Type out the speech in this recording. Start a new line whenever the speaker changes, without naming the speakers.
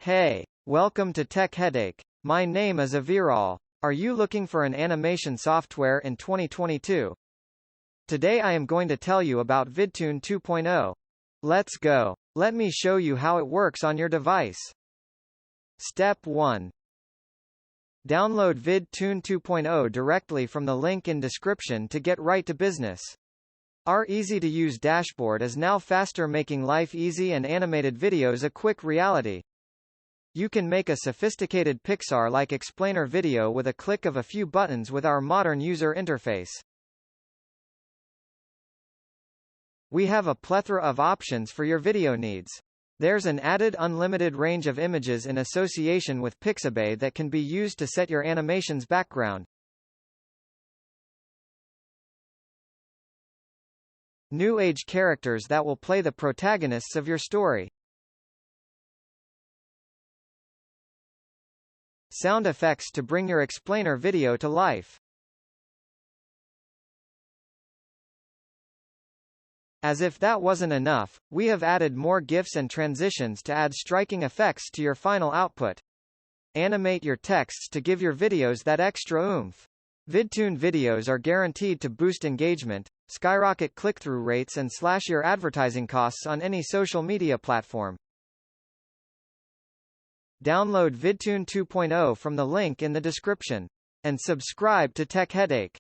Hey, welcome to Tech Headache. My name is Aviral. Are you looking for an animation software in 2022? Today I am going to tell you about Vidtoon 2.0. Let's go. Let me show you how it works on your device. Step 1. Download Vidtoon 2.0 directly from the link in description to get right to business. Our easy-to-use dashboard is now faster, making life easy and animated videos a quick reality. You can make a sophisticated Pixar-like explainer video with a click of a few buttons with our modern user interface. We have a plethora of options for your video needs. There's an added unlimited range of images in association with Pixabay that can be used to set your animation's background. New age characters that will play the protagonists of your story. Sound effects to bring your explainer video to life. As if that wasn't enough, we have added more GIFs and transitions to add striking effects to your final output. Animate your texts to give your videos that extra oomph. Vidtoon videos are guaranteed to boost engagement, skyrocket click-through rates and slash your advertising costs on any social media platform. Download Vidtoon 2.0 from the link in the description. And subscribe to Tech Headache.